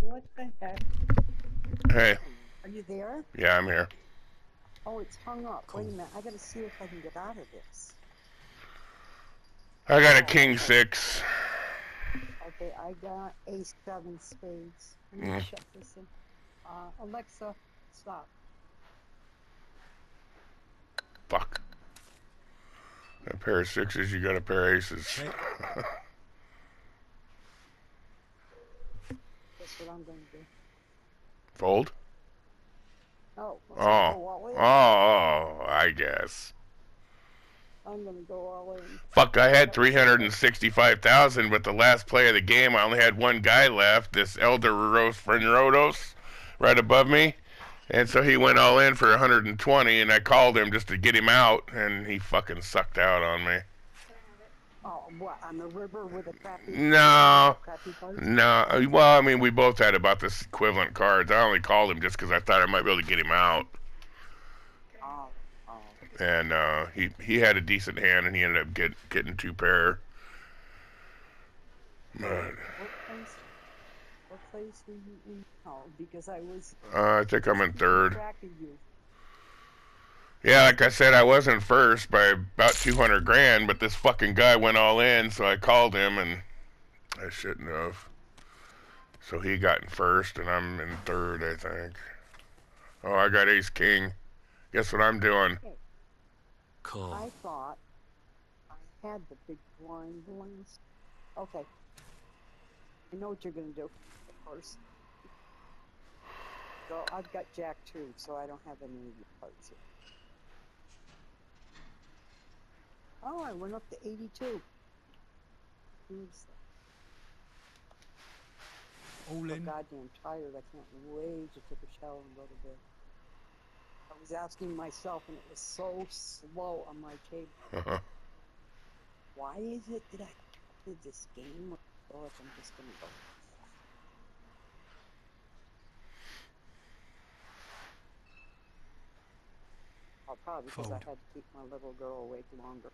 What the heck? Hey. Are you there? Yeah, I'm here. Oh, it's hung up. Cool. Wait a minute. I gotta see if I can get out of this. I got a Oh, king okay. 6. Okay, I got ace 7 spades. Let me shut this in. Alexa, stop. Fuck. A pair of 6s, you got a pair of aces. Check. That's what I'm gonna do. Fold? Oh, let's Oh. go all in. Oh, I guess. I'm gonna go all in. Fuck, I had 365,000, but the last play of the game, I only had one guy left, this Elder Rodos, right above me. And so he went all in for 120, and I called him just to get him out, and he fucking sucked out on me. Oh, what, on the river with a crappy... No. Crappy cards? No. Well, I mean, we both had about this equivalent cards. I only called him just because I thought I might be able to get him out. Oh. And he had a decent hand, and he ended up getting 2 pair. What place were you in? Oh, because I was... I think I'm in 3rd. Track of you. Yeah, like I said, I was in 1st by about 200 grand, but this fucking guy went all in, so I called him, and I shouldn't have. So he got in 1st, and I'm in 3rd, I think. Oh, I got ace king. Guess what I'm doing? Okay. Cool. I thought I had the big blind ones. Okay. I know what you're gonna do, of course. So I've got Jack 2, so I don't have any of your cards here. Oh, I went up to 82. All I'm so in. goddamn tired. I can't wait to take a shower and go to bed. I was asking myself, and it was so slow on my table. Why is it that I did this game? Or if I'm just gonna go. Oh, probably because I Fold. had to keep my little girl awake longer.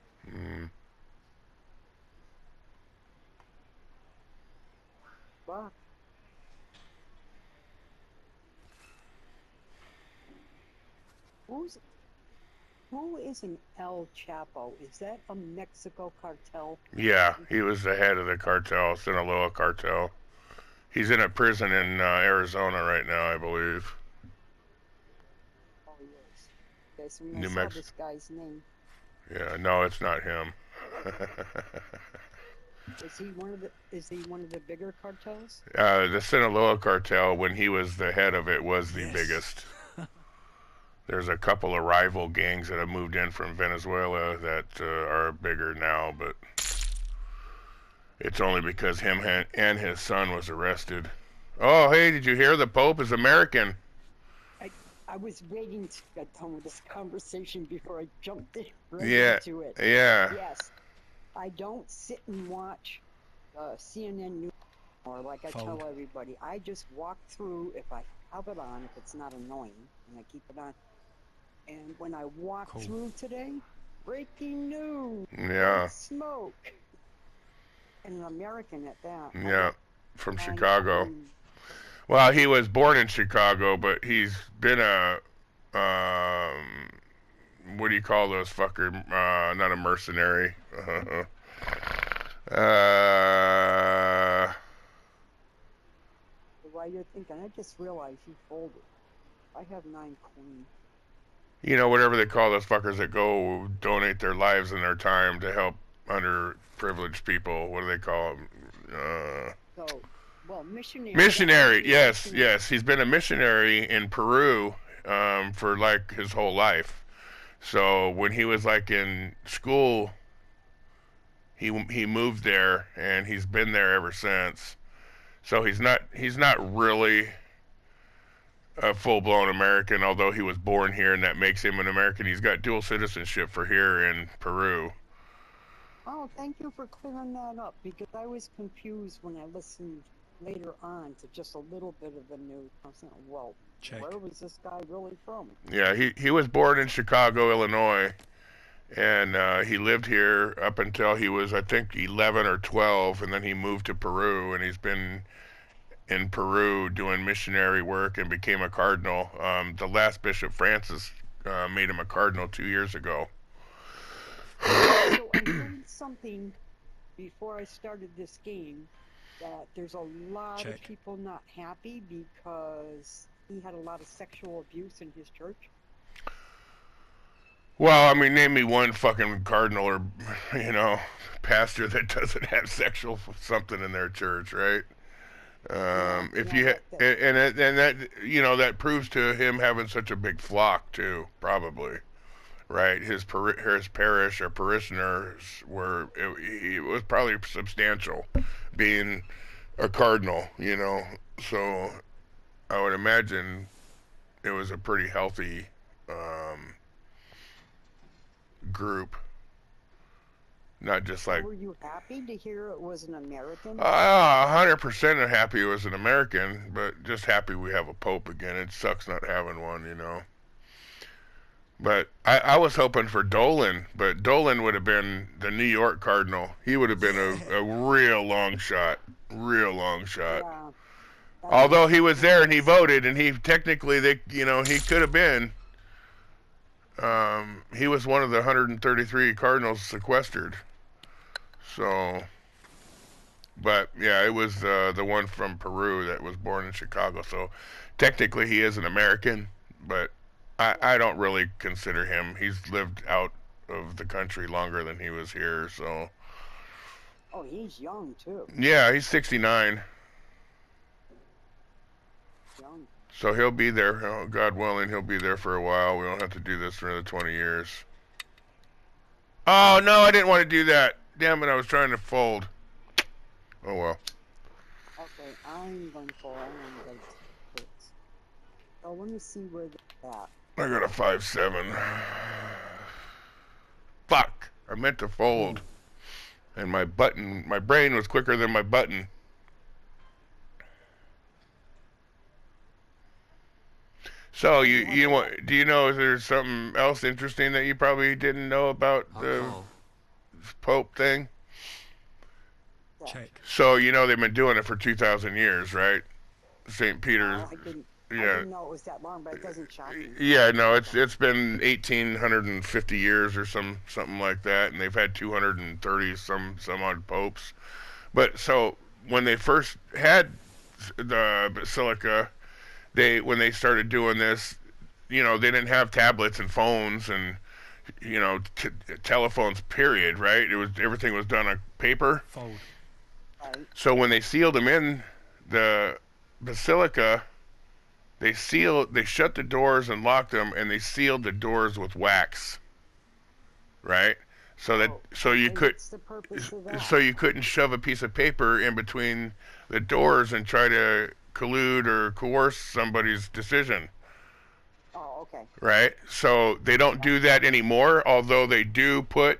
Fuck. Who is an El Chapo? Is that a Mexico cartel? Yeah, he was the head of the cartel, Sinaloa cartel. He's in a prison in Arizona right now, I believe. Oh, yes. Okay, so when New I saw Mexico. this guy's name, Yeah, no, it's not him. is he one of the bigger cartels? The Sinaloa cartel, when he was the head of it, was the Yes. biggest. There's a couple of rival gangs that have moved in from Venezuela that are bigger now, but it's only because him and his son was arrested. Oh, hey, did you hear the Pope is American? I was waiting to get done with this conversation before I jumped in into it. Yeah. Yes. I don't sit and watch CNN News or like I Fold. tell everybody. I just walk through if I have it on, if it's not annoying, and I keep it on. And when I walk through today, breaking news. Yeah. Smoke. And an American at that. Yeah, from Chicago. Well, he was born in Chicago, but he's been a, what do you call those fucker? Not a mercenary. While you're thinking, I just realized you folded. I have 9 queen. You know, whatever they call those fuckers that go donate their lives and their time to help underprivileged people. What do they call them? Missionary. Missionary, yes. He's been a missionary in Peru for like his whole life. So when he was like in school, he moved there and he's been there ever since. So he's not really a full-blown American, although he was born here and that makes him an American. He's got dual citizenship for here in Peru. Oh, thank you for clearing that up, because I was confused when I listened later on to just a little bit of the news. I was saying, well, where was this guy really from? Yeah, he was born in Chicago, Illinois, and he lived here up until he was, I think, 11 or 12, and then he moved to Peru, and he's been in Peru doing missionary work and became a cardinal. The last Bishop Francis made him a cardinal 2 years ago. So I learned something before I started this game, that there's a lot of people not happy because he had a lot of sexual abuse in his church. Well, I mean, name me one fucking cardinal or, pastor that doesn't have sexual something in their church, right? If you and that that proves to him having such a big flock too, probably, right? His parish or parishioners it was probably substantial, being a cardinal, So I would imagine it was a pretty healthy group. Not just like. Were you happy to hear it was an American? 100% happy it was an American, but just happy we have a pope again. It sucks not having one, But I was hoping for Dolan, but Dolan would have been the New York Cardinal. He would have been a real long shot. Real long shot. Yeah, Although he was there and he voted, and he technically, he could have been. He was one of the 133 cardinals sequestered. So, but yeah, it was the one from Peru that was born in Chicago. So technically he is an American, but I don't really consider him. He's lived out of the country longer than he was here, so. Oh, he's young too. Yeah, he's 69. Young. So he'll be there. Oh, God willing, he'll be there for a while. We don't have to do this for another 20 years. Oh, no, I didn't want to do that. Damn it, I was trying to fold. Oh, well. Okay, I'm going to fold. I'm going to Oh, let me see where they're at. I got a 5-7. Fuck. I meant to fold. And my brain was quicker than my button. So do you know if there's something else interesting that you probably didn't know about the Pope thing? Check. So they've been doing it for 2,000 years, right? St. Peter's. I didn't know it was that long, but it doesn't shock me. Yeah, no, it's been 1,850 years or something like that, and they've had 230 some odd popes. But so when they first had the basilica, when they started doing this, they didn't have tablets and phones and telephones. Period. Right? Everything was done on paper. Fold. Right. So when they sealed them in the basilica, they shut the doors and locked them, and they sealed the doors with wax. Right? So you couldn't shove a piece of paper in between the doors and try to collude or coerce somebody's decision. Oh, okay. Right? So they don't do that anymore, although they do put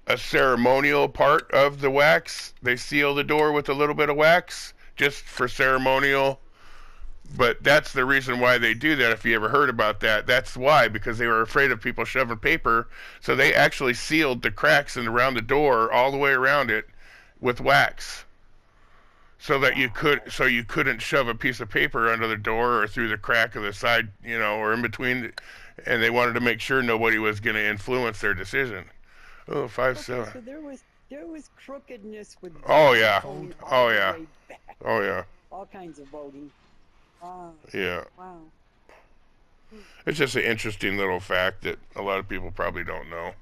a ceremonial part of the wax. They seal the door with a little bit of wax just for ceremonial. But that's the reason why they do that, if you ever heard about that. That's why, because they were afraid of people shoving paper. So they actually sealed the cracks and around the door all the way around it with wax. So that you couldn't shove a piece of paper under the door or through the crack of the side, or in between. And they wanted to make sure nobody was going to influence their decision. Oh, 5-7. So there was crookedness with. Oh yeah. Oh yeah. Oh yeah. All kinds of voting. Yeah. Wow. It's just an interesting little fact that a lot of people probably don't know.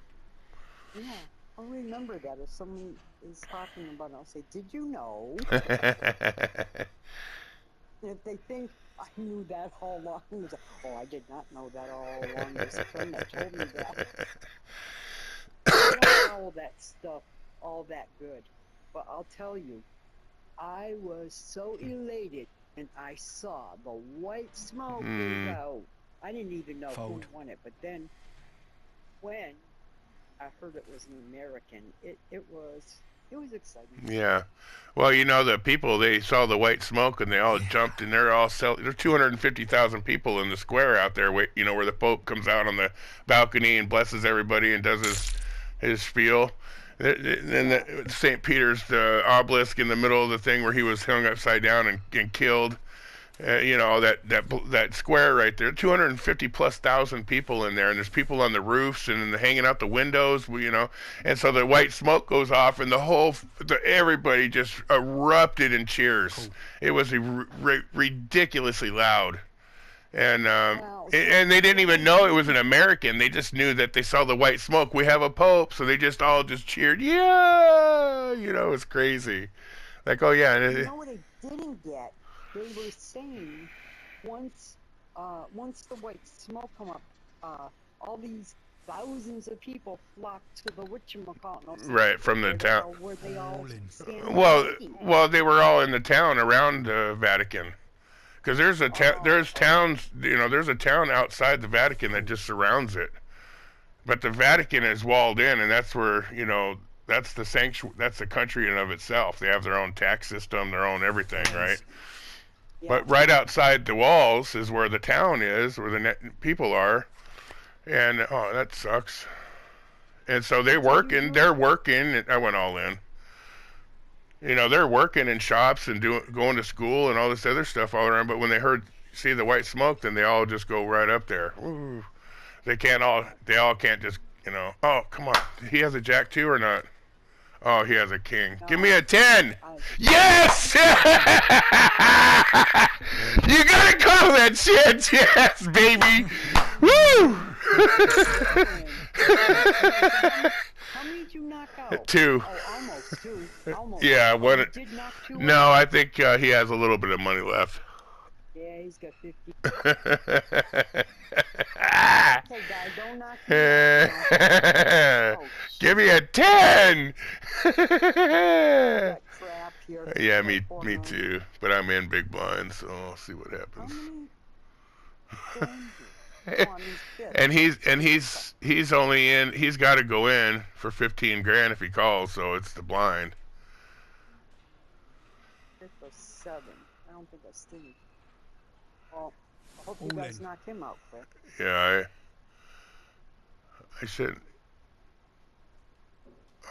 Yeah, I'll remember that if someone is talking about it. I'll say, "Did you know?" If they think I knew that all along, like, oh, I did not know that all along. This friend that told me that. I don't follow that stuff all that good, but I'll tell you, I was so elated. And I saw the white smoke out. I didn't even know who won it, but then when I heard it was an American, it was exciting. Yeah. Well, the people, they saw the white smoke and they all jumped, and there's 250,000 people in the square out there, where the Pope comes out on the balcony and blesses everybody and does his spiel. Then the St. Peter's the obelisk in the middle of the thing where he was hung upside down and killed. You know that square right there, 250 plus thousand people in there, and there's people on the roofs and hanging out the windows, you know, and so the white smoke goes off, and everybody just erupted in cheers. Cool. It was ridiculously loud, and Wow. and they didn't even know it was an American. They just knew that they saw the white smoke. We have a pope, so they just all just cheered. Yeah, you know, it's crazy. Like, oh yeah, You know what I didn't get? They were saying once the white smoke come up, all these thousands of people flocked to the whatchamacallit. right from the town. Where they all Rolling. stand waiting. Well, they were all in the town around the Vatican, because there's towns, you know, there's a town outside the Vatican that just surrounds it, but the Vatican is walled in, and that's where, you know, that's the country in of itself. They have their own tax system, their own everything, right? Yeah. But right outside the walls is where the town is, where the people are, and oh, that sucks. And so they're working. And I went all in. You know, they're working in shops and going to school and all this other stuff all around. But when they see the white smoke, then they all just go right up there. Ooh. They all can't just, you know. Oh, come on. He has a jack too or not? Oh, he has a king. No. Give me a 10. Yes! You gotta call that shit. Yes, baby. Woo! How many did you knock out? 2. Oh, almost 2. Almost. Yeah, Oh, one. you did knock 2 out? No, I think he has a little bit of money left. Yeah, he's got 50. Okay, guy, don't knock me out. Oh, Give me a 10. that crap here. Yeah, me 4 million. too. But I'm in big blind, so I'll see what How happens. many? Come on, he's fifth. And he's only in. He's got to go in for 15 grand if he calls. So it's the blind. 5th or 7th. I don't think that's Steve. Well, I hope you All guys in. knock him out quick. Yeah, I should.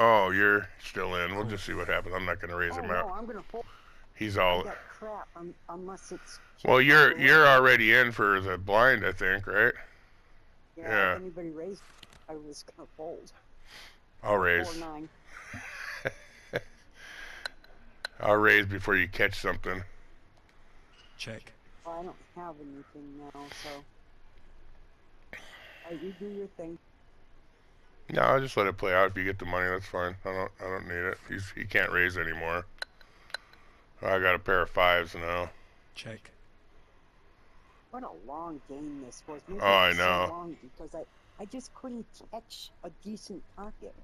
Oh, you're still in. We'll just see what happens. I'm not gonna raise Oh him no, out. I'm gonna hold He's all. that crap unless it's. Well, you're already in for the blind, I think, right? yeah. If anybody raised, I was gonna fold. I'll raise. 4-9. I'll raise before you catch something. Check. Well, I don't have anything now, so. You do your thing. No, I'll just let it play out. If you get the money, that's fine. I don't need it. He can't raise anymore. I got a pair of 5s now. Check. What a long game this was. Maybe Oh, I it was know. So long because I just couldn't catch a decent pocket.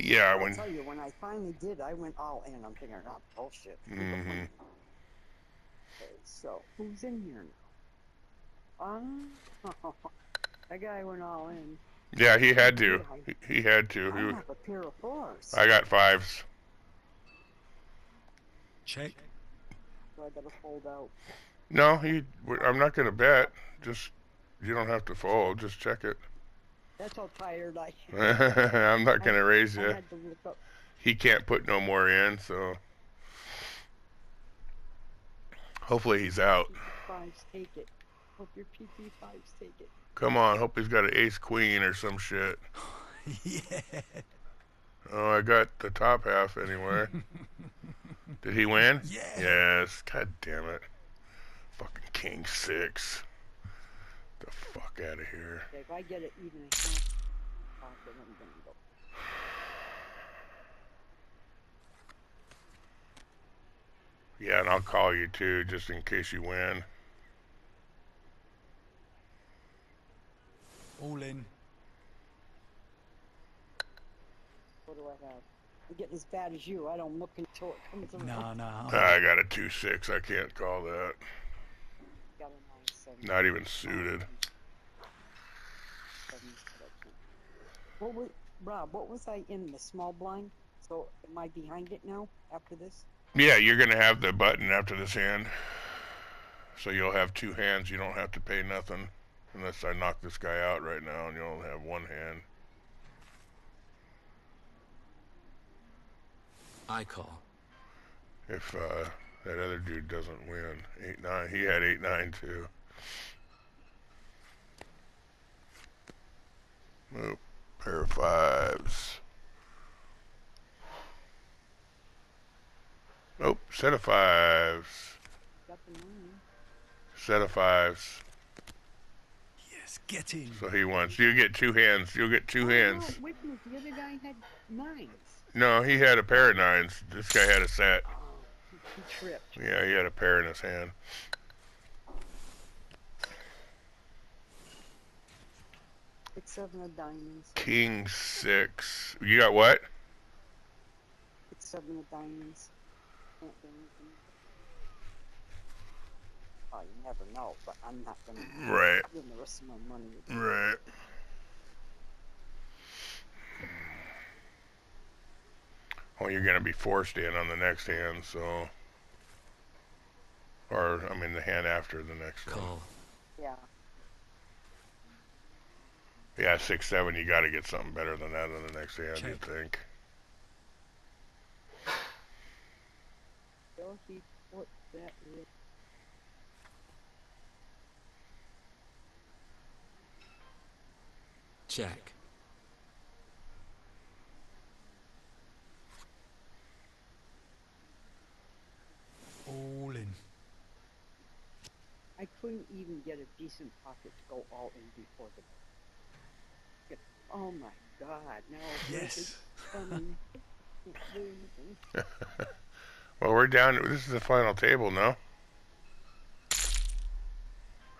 Yeah, I'll tell you, when I finally did, I went all in. I'm thinking, oh, bullshit. Mhm. Okay, so who's in here now? That guy went all in. Yeah, he had to. He had to. I have a pair of 4s. I got 5s. Check. So I gotta fold out. No, I'm not gonna bet. Just you don't have to fold. Just check it. That's how tired I am. I'm not gonna raise I you. had to look up. He can't put no more in, so hopefully he's out. PP5s, take it. Hope your PP5s take it. Come on, hope he's got an ace queen or some shit. Yeah. Oh, I got the top half anyway. Did he win? Yeah. Yes. God damn it. Fucking king 6. The fuck out of here. Okay, if I get it even a half pocket, I'm gonna go. Yeah, and I'll call you too, just in case you win. All in. What do I have? I'm getting as bad as you. I don't look until it comes around. Nah. I got a 2-6. I can't call that. Got a 9-7. Not even suited. 7, what was, Rob, what was I in? The small blind? So am I behind it now after this? Yeah, you're gonna have the button after this hand. So you'll have 2 hands. You don't have to pay nothing. Unless I knock this guy out right now and you'll only have 1 hand. I call. If that other dude doesn't win. 8-9. He had 8-9 too. Oh, pair of fives. Oh, set of fives. Got the money. Set of fives. Yes, get in. So he wants. You get two hands. You'll get two hands. No, wait a minute. The other guy had nines. No, he had a pair of nines. This guy had a set. Oh, he tripped. Yeah, he had a pair in his hand. 6, 7 of diamonds. King 6. You got what? 6, 7 of diamonds. Can't do anything. Oh, you never know, but I'm not gonna Right. give the rest of my money. Right. Well, you're going to be forced in on the next hand, so... Or, I mean, the hand after the next one. Call. Yeah. Yeah, 6, 7, you got to get something better than that on the next hand, Check. you'd think. So he put that in. Check. All in. I couldn't even get a decent pocket to go all in before the. Oh my God! No. Yes. Can't do anything. Well, we're down. This is the final table, no?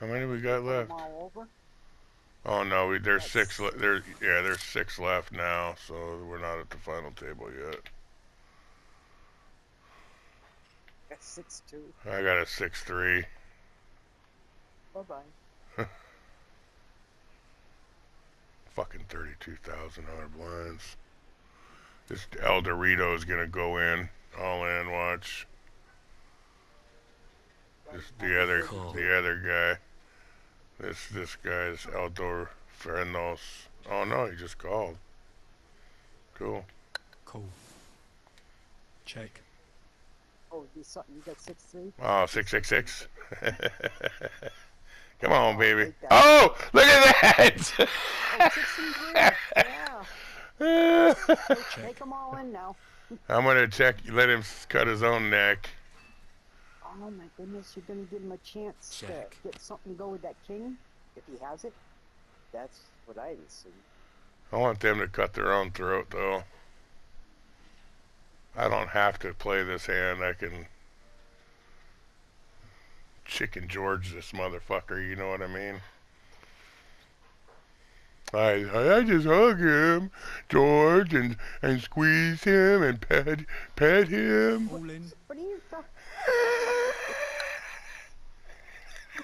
How many we got Put 'em left? all over. Oh no, there's That's- 6. There's 6 left now, so we're not at the final table yet. Got 6-2. I got a 6-3. Bye bye. Fucking $32,000 blinds. This El Dorito is gonna go in, all in. Watch. This the other guy. This guy's Eldor Frenos. Oh no, he just called. Cool. Call. Check. Oh, you got 6-3. Oh, 666. Come on, baby. take that. Oh, look at that! Oh, 6-3. Yeah. Take them all in now. I'm gonna check. Let him cut his own neck. Oh my goodness, you're gonna give him a chance Check. to get something to go with that king, if he has it. That's what I see. I want them to cut their own throat, though. I don't have to play this hand. I can Chicken George this motherfucker. You know what I mean? I just hug him, George, and squeeze him and pet him. All in. What are you talking?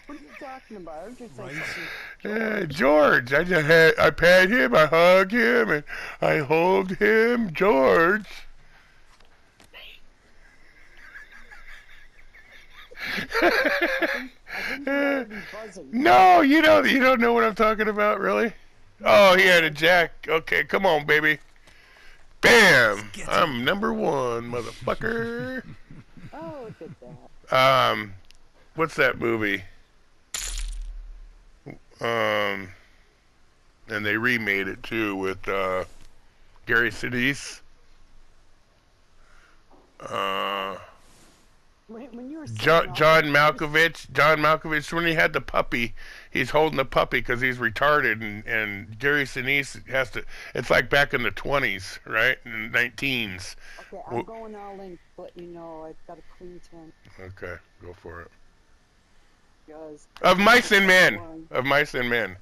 What are you talking about? I was just saying Right. something. George, I pet him, I hug him, and I hold him, George. I think you're already buzzing. No, you don't know what I'm talking about, really? Oh, he had a jack. Okay, come on, baby. Bam! I'm number 1, motherfucker. Oh, look at that. What's that movie? And they remade it too with Gary Sinise. When you were John saying all Malkovich. John Malkovich, when he had the puppy, he's holding the puppy because he's retarded, and Gary Sinise has to. It's like back in the 20s, right? In the 19s. Okay, I'm going all in, but you know, I've got a clean 10. Okay, go for it. Because Of Mice and Men. Of Mice and Men.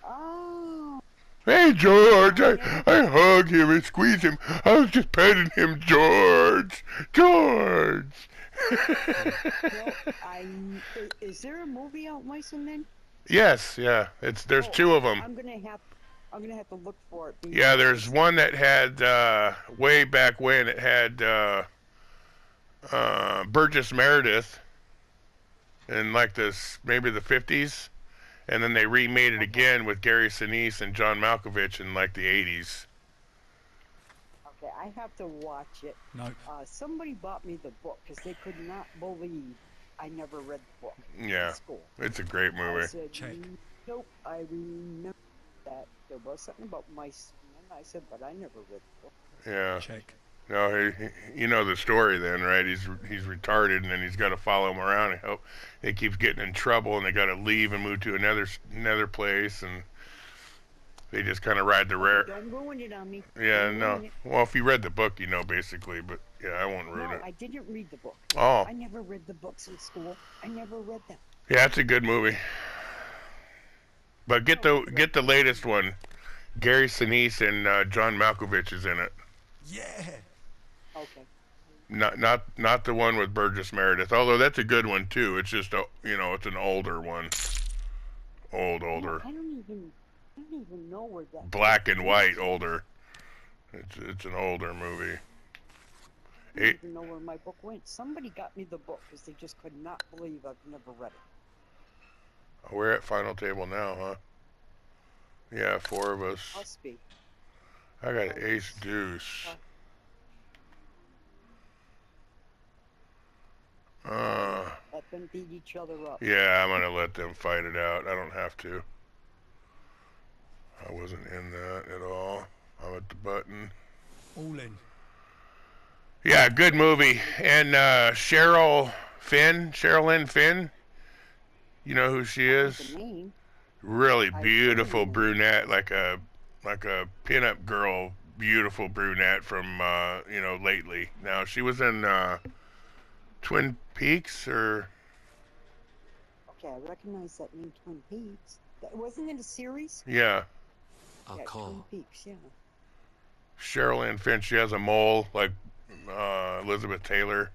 Oh, Hey, George, I hug him and squeeze him. I was just petting him, George. George. well, is there a movie out, Mice and Men? Yes, yeah. There's 2 of them. I'm gonna have to look for it. Yeah, there's one that had way back when it had Burgess Meredith in like maybe the 50s, and then they remade it again with Gary Sinise and John Malkovich in like the 80s. Okay, I have to watch it. Nope. Somebody bought me the book because they could not believe I never read the book Yeah, in school. it's a great I movie. said, Check. nope, I remember that there was something about mice. And I said, but I never read the book. Yeah. Check. No, you know the story then, right? He's retarded, and then he's got to follow him around and help. He keeps getting in trouble, and they got to leave and move to another place, and they just kind of ride the rare. Don't ruin it on me. Yeah, Don't no. ruin it. Well, if you read the book, you know basically, but yeah, I won't ruin No, it. I didn't read the book. Oh, I never read the books in school. I never read them. yeah, it's a good movie. But get the latest one. Gary Sinise and John Malkovich is in it. Yeah. Okay. Not the one with Burgess Meredith, although that's a good one too. It's just it's an older one. Older. No, I don't even know where that. Black and white, older. It's an older movie. I don't even know where my book went. Somebody got me the book because they just could not believe I've never read it. We're at final table now, huh? Yeah, 4 of us. Must be. I got ace deuce. Let them beat each other up. Yeah, I'm gonna let them fight it out. I don't have to. I wasn't in that at all. I'm at the button. All in. Yeah, good movie. And Sherilyn Finn. You know who she is? The name. Really I beautiful do. brunette, like a pinup girl, beautiful brunette from lately. Now she was in Twin Peaks or Okay, I recognize that name, Twin Peaks. Wasn't it a series? yeah, I'll Yeah, call. Twin Peaks, yeah. Sherilyn Finn. She has a mole like Elizabeth Taylor.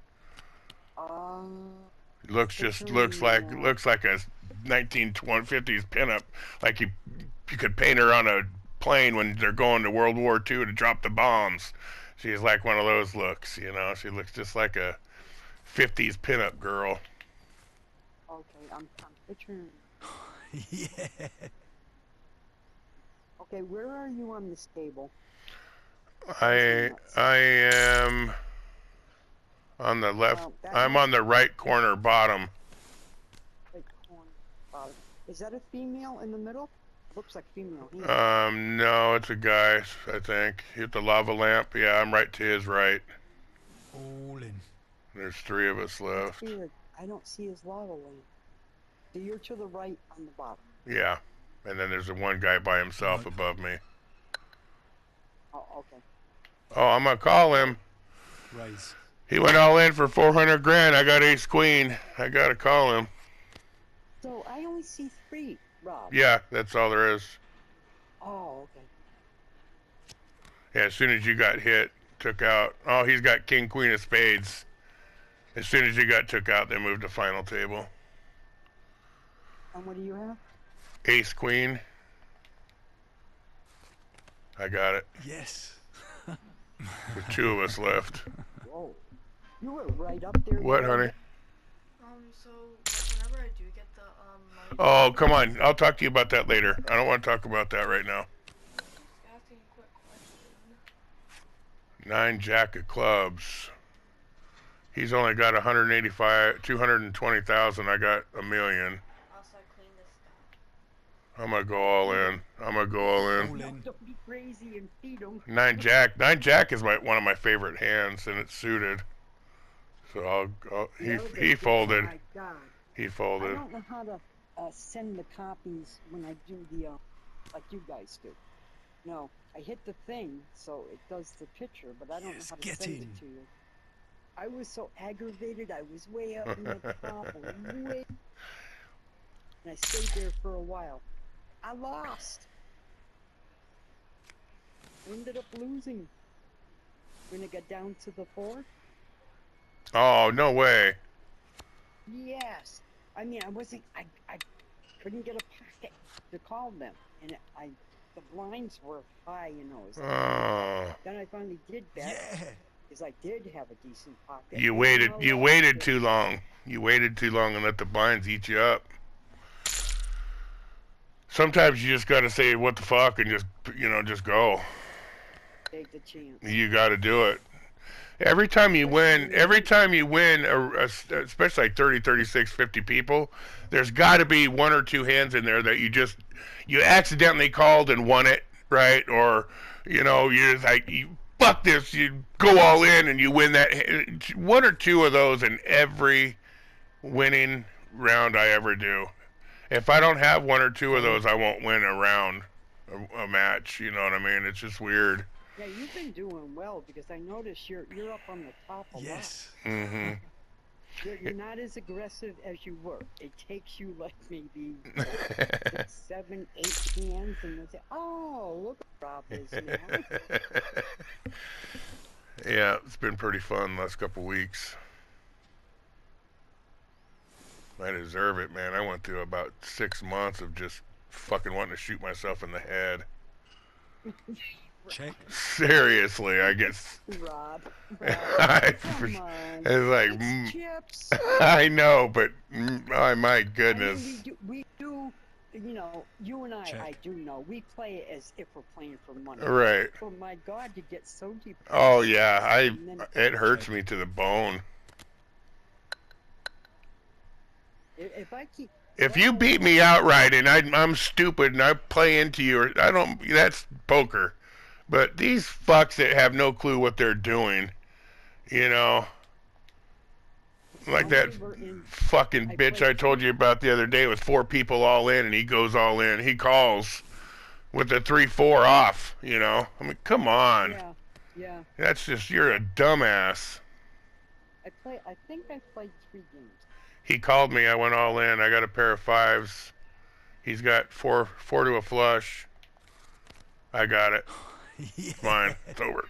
Looks like a 1950s pinup. Like you could paint her on a plane when they're going to World War II to drop the bombs. She's like one of those looks, you know. She looks just like a 50s pinup girl. Okay, I'm picturing. Yeah. Okay, where are you on this table? I am on the left. Well, that I'm on the right corner bottom. Right corner bottom. Is that a female in the middle? Looks like female. Here. No, it's a guy, I think. Hit the lava lamp. Yeah, I'm right to his right. All in. There's 3 of us left. That's weird. I don't see his lava lamp. So you're to the right on the bottom. Yeah. And then there's the one guy by himself above me. Oh, okay. Oh, I'm gonna call him. Raise. He went all in for 400 grand. I got ace queen. I gotta call him. So I only see 3, Rob. Yeah, that's all there is. Oh, okay. Yeah, as soon as you got hit, took out. Oh, he's got king, queen of spades. As soon as you got took out, they moved to final table. And what do you have? Ace, queen. I got it. Yes. With 2 of us left. Whoa. You were right up there. What, Rob. honey? So whenever I do get the money, Oh, come on. I'll talk to you about that later. I don't want to talk about that right now. just asking a quick question. 9 jack of clubs. He's only got 220,000. I got $1 million. Also, I clean this stuff. I'm gonna go all in. All No, in. don't be crazy and feed him. 9 jack is one of my favorite hands, and it's suited. So he folded. My God. He I folded. don't know how to send the copies when I do the, like you guys do. No, I hit the thing, so it does the picture, but I don't Yes, know how to get send in. it to you. I was so aggravated, I was way up in the top, and way... And I stayed there for a while. I lost. Ended up losing. When it got down to the 4. Oh, no way. Yes. I mean, I couldn't get a packet to call them, and the blinds were high, you know. So Oh. then I finally did bet, Yeah. because I did have a decent pocket. You And waited. I You lost waited it. too long. You waited too long and let the blinds eat you up. Sometimes you just gotta say what the fuck and just go. take the chance. You got to do it. Every time you win, especially like 30, 36, 50 people, there's got to be one or two hands in there that you accidentally called and won it, right? Or, you're like, fuck this, you go all in and you win that. One or two of those in every winning round I ever do. If I don't have one or two of those, I won't win a round, a match. You know what I mean? It's just weird. Yeah, you've been doing well because I noticed you're up on the top a Yes. Mm-hmm. lot. You're not as aggressive as you were. It takes you like maybe 6, 7, 8 hands, and they say, "Oh, look what Rob is now." Yeah, it's been pretty fun the last couple weeks. I deserve it, man. I went through about 6 months of just fucking wanting to shoot myself in the head. Check. Seriously, I guess. Rob, Come on. It's like, It's chips. I know, but oh my I goodness. mean, we do, you and I, Check. I do know, we play it as if we're playing for money. Right. Oh my God, you get so deep. Oh yeah, And then it hurts me to the bone. if I keep. If you beat me outright and I'm stupid and I play into you, or that's poker. But these fucks that have no clue what they're doing, like that fucking bitch I told you about the other day with 4 people all in, and he goes all in. He calls with the 3-4 off. I mean, come on. Yeah. That's just, you're a dumbass. I think I played 3 games. He called me. I went all in. I got a pair of 5s. He's got 4 to a flush. I got it. Yeah. Fine. It's over.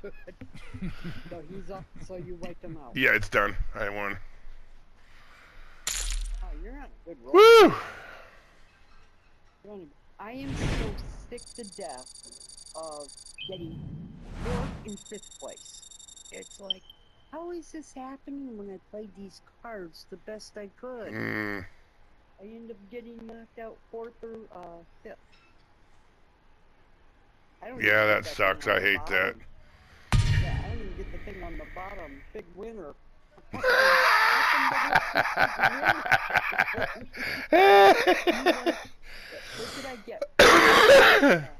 So he's up. So you wiped him out. Yeah, it's done. I won. Oh, you're on a good roll. Woo! I am so sick to death of getting 4th and 5th place. It's like, how is this happening when I played these cards the best I could? I end up getting knocked out 4th or 5th. Yeah, that sucks. I hate that. Yeah, I don't even get the thing on the bottom. Big winner. What did I get?